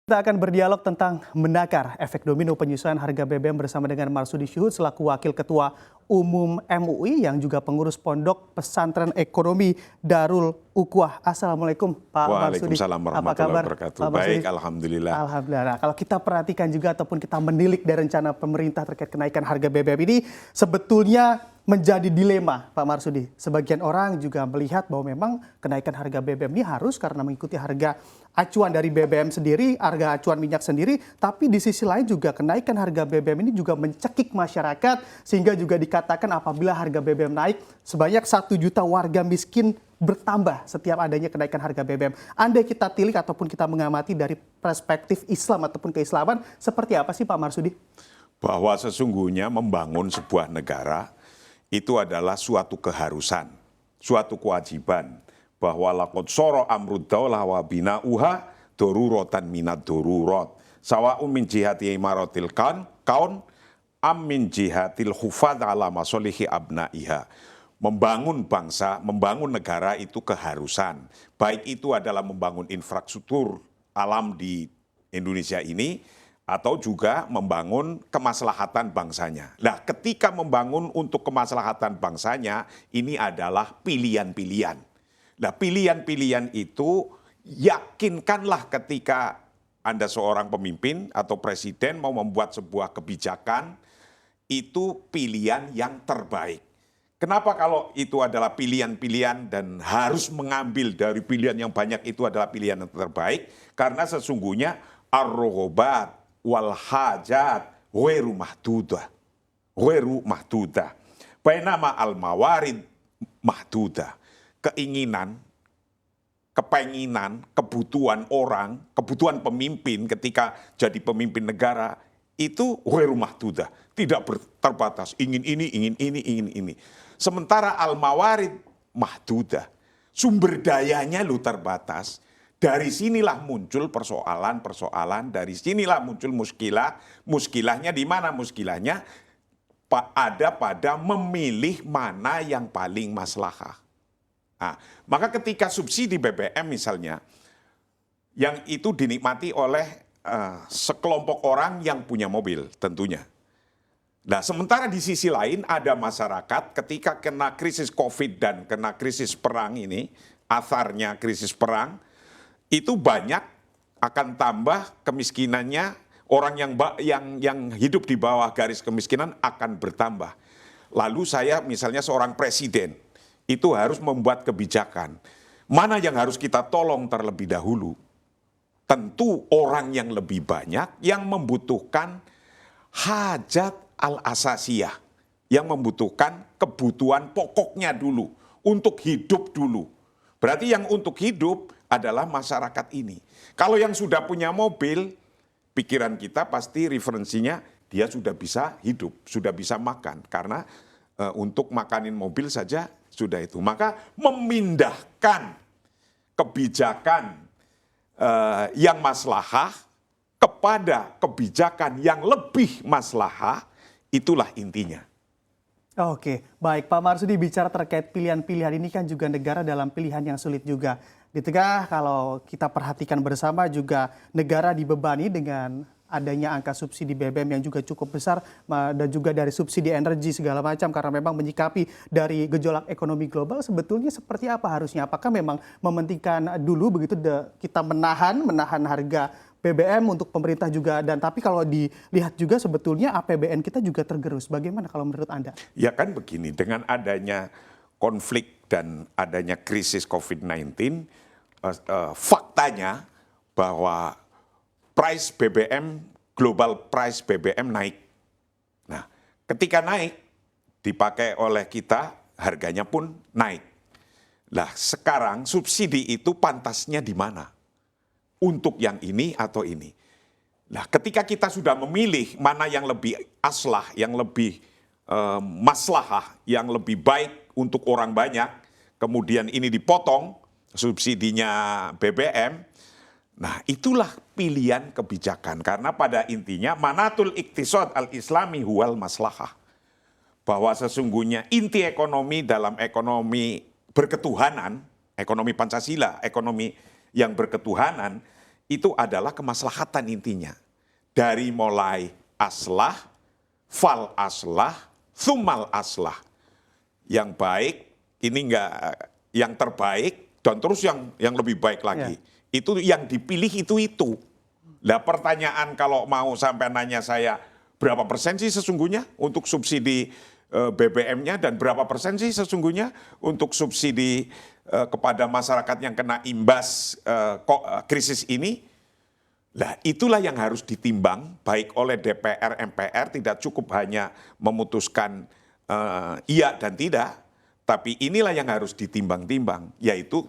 Kita akan berdialog tentang menakar efek domino penyesuaian harga BBM bersama dengan Marsudi Syuhud selaku Wakil Ketua Umum MUI yang juga pengurus Pondok Pesantren Ekonomi Darul Ukhwah. Assalamualaikum Pak Marsudi. Waalaikumsalam warahmatullahi wabarakatuh. Baik, alhamdulillah. Alhamdulillah. Nah, kalau kita perhatikan juga ataupun kita menilik dari rencana pemerintah terkait kenaikan harga BBM ini sebetulnya menjadi dilema Pak Marsudi. Sebagian orang juga melihat bahwa memang kenaikan harga BBM ini harus karena mengikuti harga acuan dari BBM sendiri, harga acuan minyak sendiri, tapi di sisi lain juga kenaikan harga BBM ini juga mencekik masyarakat sehingga juga dikatakan apabila harga BBM naik sebanyak 1 juta warga miskin bertambah setiap adanya kenaikan harga BBM. Andai kita tilik ataupun kita mengamati dari perspektif Islam ataupun keislaman, seperti apa sih Pak Marsudi? Bahwa sesungguhnya membangun sebuah negara itu adalah suatu keharusan, suatu kewajiban. Bahwa laqad sara amrud daulah wa bina'uha daruratan minad darurat. Sawa'un min jihati imaratil kaun am min jihatil hufadz ala masalihi abnaiha. Membangun bangsa, membangun negara itu keharusan. Baik itu adalah membangun infrastruktur alam di Indonesia ini, atau juga membangun kemaslahatan bangsanya. Nah, ketika membangun untuk kemaslahatan bangsanya, ini adalah pilihan-pilihan. Nah, pilihan-pilihan itu yakinkanlah ketika Anda seorang pemimpin atau presiden mau membuat sebuah kebijakan, itu pilihan yang terbaik. Kenapa kalau itu adalah pilihan-pilihan dan harus mengambil dari pilihan yang banyak itu adalah pilihan yang terbaik? Karena sesungguhnya ar-raghabat wal hajat ghairu mahdudah. Bainama al mawarid mahdudah. Keinginan, kepenginan, kebutuhan orang, kebutuhan pemimpin ketika jadi pemimpin negara itu ghairu mahdudah, tidak terbatas, ingin ini, ingin ini, ingin ini. Sementara al mawarid mahdudah, sumber dayanya lu terbatas. Dari sinilah muncul persoalan-persoalan, dari sinilah muncul muskilah. Muskilahnya di mana muskilahnya? Ada pada memilih mana yang paling maslahah. Nah, maka ketika subsidi BBM misalnya, yang itu dinikmati oleh sekelompok orang yang punya mobil tentunya. Nah, sementara di sisi lain ada masyarakat ketika kena krisis COVID dan kena krisis perang ini, asarnya krisis perang, itu banyak akan tambah kemiskinannya, orang yang hidup di bawah garis kemiskinan akan bertambah. Lalu saya misalnya seorang presiden, itu harus membuat kebijakan. Mana yang harus kita tolong terlebih dahulu? Tentu orang yang lebih banyak yang membutuhkan hajat al-asasiyah, yang membutuhkan kebutuhan pokoknya dulu, untuk hidup dulu. Berarti yang untuk hidup adalah masyarakat ini. Kalau yang sudah punya mobil, pikiran kita pasti referensinya dia sudah bisa hidup, sudah bisa makan. Karena untuk makanin mobil saja sudah itu. Maka memindahkan kebijakan yang maslahah kepada kebijakan yang lebih maslahah, itulah intinya. Oke, baik Pak Marsudi, bicara terkait pilihan-pilihan ini kan juga negara dalam pilihan yang sulit juga. Di tengah kalau kita perhatikan bersama juga negara dibebani dengan adanya angka subsidi BBM yang juga cukup besar dan juga dari subsidi energi segala macam karena memang menyikapi dari gejolak ekonomi global. Sebetulnya seperti apa harusnya? Apakah memang mementingkan dulu begitu kita menahan harga BBM untuk pemerintah juga, dan tapi kalau dilihat juga sebetulnya APBN kita juga tergerus. Bagaimana kalau menurut Anda? Ya kan begini, dengan adanya konflik dan adanya krisis COVID-19, faktanya bahwa price BBM, global price BBM naik. Nah, ketika naik, dipakai oleh kita, harganya pun naik. Nah, sekarang subsidi itu pantasnya di mana? Untuk yang ini atau ini. Nah, ketika kita sudah memilih mana yang lebih aslah, yang lebih maslahah, yang lebih baik untuk orang banyak, kemudian ini dipotong subsidinya BBM, nah itulah pilihan kebijakan. Karena pada intinya manatul iktisad al-islami huwal maslahah. Bahwa sesungguhnya inti ekonomi dalam ekonomi berketuhanan, ekonomi Pancasila, ekonomi yang berketuhanan, itu adalah kemaslahatan intinya. Dari mulai aslah, fal aslah, thumal aslah. Yang baik, ini enggak yang terbaik, dan terus yang lebih baik lagi. Itu yang dipilih itu. Nah pertanyaan kalau mau sampai nanya saya, berapa persen sih sesungguhnya untuk subsidi BBM-nya dan berapa persen sih sesungguhnya untuk subsidi kepada masyarakat yang kena imbas krisis ini? Nah itulah yang harus ditimbang baik oleh DPR, MPR, tidak cukup hanya memutuskan iya dan tidak, tapi inilah yang harus ditimbang-timbang, yaitu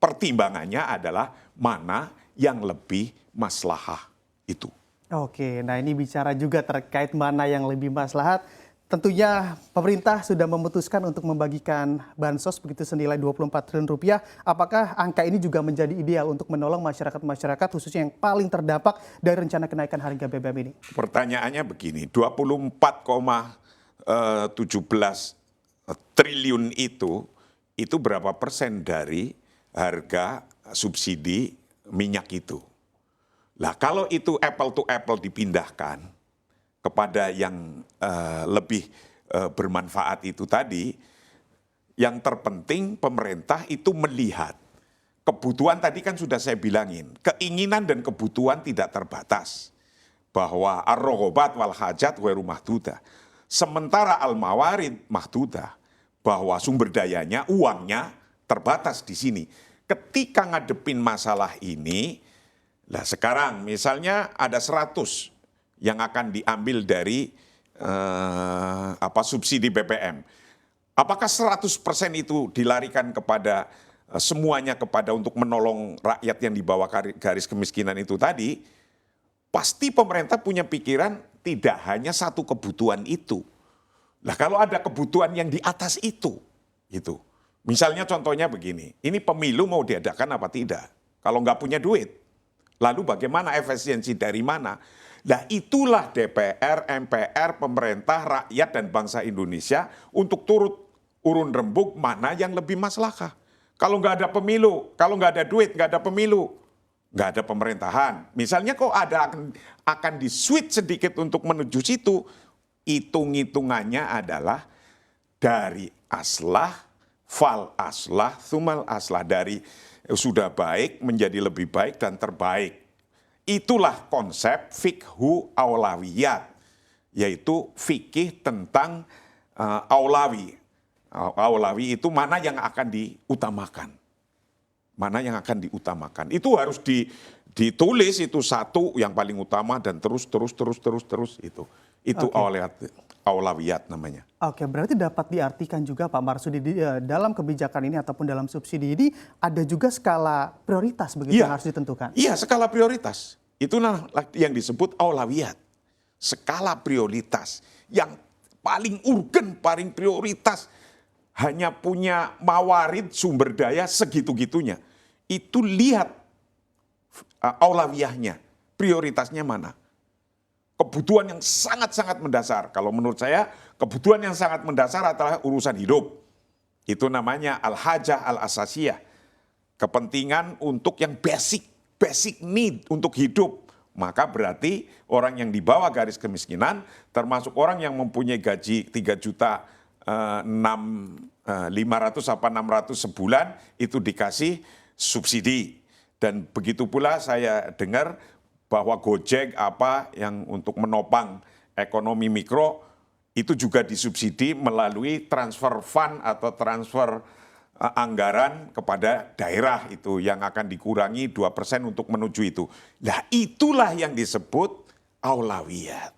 pertimbangannya adalah mana yang lebih maslahah itu. Oke, nah ini bicara juga terkait mana yang lebih maslahat. Tentunya pemerintah sudah memutuskan untuk membagikan bansos begitu senilai 24 triliun rupiah. Apakah angka ini juga menjadi ideal untuk menolong masyarakat-masyarakat khususnya yang paling terdampak dari rencana kenaikan harga BBM ini? Pertanyaannya begini, 24,17 triliun itu berapa persen dari harga subsidi minyak itu? Lah kalau itu apple to apple dipindahkan kepada yang lebih bermanfaat itu tadi, yang terpenting pemerintah itu melihat kebutuhan tadi kan sudah saya bilangin, keinginan dan kebutuhan tidak terbatas. Bahwa ar-raghabat wal hajat ghairu mahdudah. Sementara al-mawarid mahdudah, bahwa sumber dayanya, uangnya terbatas di sini. Ketika ngadepin masalah ini, lah sekarang misalnya ada 100 yang akan diambil dari subsidi BBM. Apakah 100% itu dilarikan kepada semuanya kepada untuk menolong rakyat yang di bawah garis kemiskinan itu tadi? Pasti pemerintah punya pikiran tidak hanya satu kebutuhan itu. Nah kalau ada kebutuhan yang di atas itu. Misalnya contohnya begini, ini pemilu mau diadakan apa tidak? Kalau nggak punya duit, lalu bagaimana efisiensi dari mana? Nah itulah DPR, MPR, pemerintah, rakyat dan bangsa Indonesia untuk turut urun rembuk mana yang lebih maslahah. Kalau nggak ada pemilu, kalau nggak ada duit, nggak ada pemilu, nggak ada pemerintahan. Misalnya kok akan di-switch sedikit untuk menuju situ, hitung-hitungannya adalah dari aslah, fal aslah, thumal aslah. Dari sudah baik menjadi lebih baik dan terbaik. Itulah konsep fikhu aulawiyat, yaitu fikih tentang aulawi. Aulawi itu mana yang akan diutamakan. Mana yang akan diutamakan. Itu harus ditulis itu satu yang paling utama dan terus itu. Itu aulawiyat namanya. Oke, berarti dapat diartikan juga Pak Marsudi dalam kebijakan ini ataupun dalam subsidi ini ada juga skala prioritas begitu yang harus ditentukan. Iya, skala prioritas. Itulah yang disebut aulawiyat. Skala prioritas yang paling urgen, paling prioritas. Hanya punya mawarid sumber daya segitu-gitunya. Itu lihat aulawiyahnya, prioritasnya mana. Kebutuhan yang sangat-sangat mendasar. Kalau menurut saya, kebutuhan yang sangat mendasar adalah urusan hidup. Itu namanya al-hajah al-asasiyah. Kepentingan untuk yang basic need untuk hidup. Maka berarti orang yang di bawah garis kemiskinan, termasuk orang yang mempunyai gaji 3.500.000 apa 600 sebulan, itu dikasih subsidi. Dan begitu pula saya dengar bahwa Gojek yang untuk menopang ekonomi mikro, itu juga disubsidi melalui transfer fund atau transfer anggaran kepada daerah itu yang akan dikurangi 2% untuk menuju itu. Nah itulah yang disebut aulawiyat.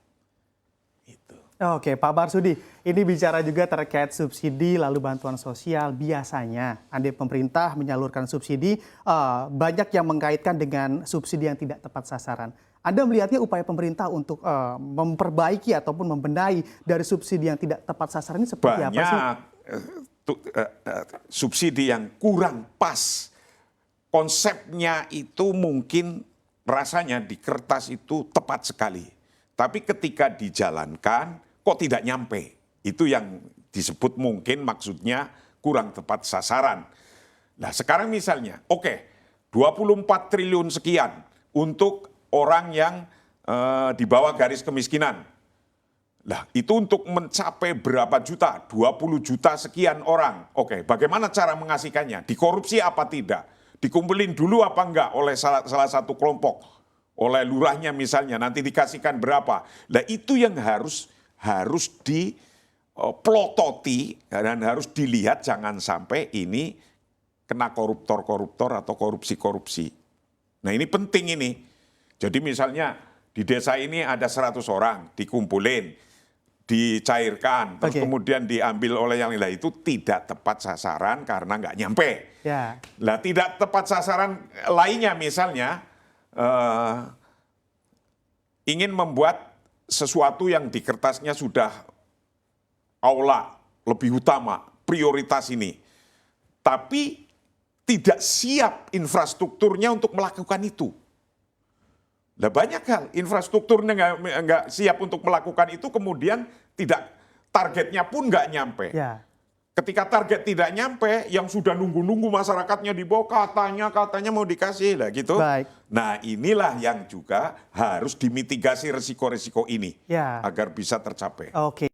Oke Pak Marsudi, ini bicara juga terkait subsidi lalu bantuan sosial. Biasanya andai pemerintah menyalurkan subsidi, banyak yang mengkaitkan dengan subsidi yang tidak tepat sasaran. Anda melihatnya upaya pemerintah untuk memperbaiki ataupun membenahi dari subsidi yang tidak tepat sasaran ini seperti apa sih? Subsidi yang kurang pas. Konsepnya itu mungkin rasanya di kertas itu tepat sekali. Tapi ketika dijalankan kok tidak nyampe. Itu yang disebut mungkin maksudnya kurang tepat sasaran. Nah sekarang misalnya, 24 triliun sekian untuk orang yang di bawah garis kemiskinan. Nah, itu untuk mencapai berapa juta? 20 juta sekian orang. Oke, bagaimana cara mengasihkannya? Dikorupsi apa tidak? Dikumpulin dulu apa enggak oleh salah satu kelompok? Oleh lurahnya misalnya, nanti dikasihkan berapa? Nah, itu yang harus dipelototi dan harus dilihat jangan sampai ini kena koruptor-koruptor atau korupsi-korupsi. Nah, ini penting ini. Jadi misalnya di desa ini ada 100 orang, dikumpulin, dicairkan, terus kemudian diambil oleh yang lain, itu tidak tepat sasaran karena nggak nyampe. Ya. Nah, tidak tepat sasaran lainnya misalnya ingin membuat sesuatu yang di kertasnya sudah aula, lebih utama, prioritas ini. Tapi tidak siap infrastrukturnya untuk melakukan itu. Nah, banyak hal infrastrukturnya nggak siap untuk melakukan itu, kemudian tidak, targetnya pun nggak nyampe. Ya. Ketika target tidak nyampe, yang sudah nunggu-nunggu masyarakatnya di bawah katanya mau dikasih lah gitu. Baik. Nah, inilah yang juga harus dimitigasi resiko-resiko ini Ya. agar bisa tercapai. Oke.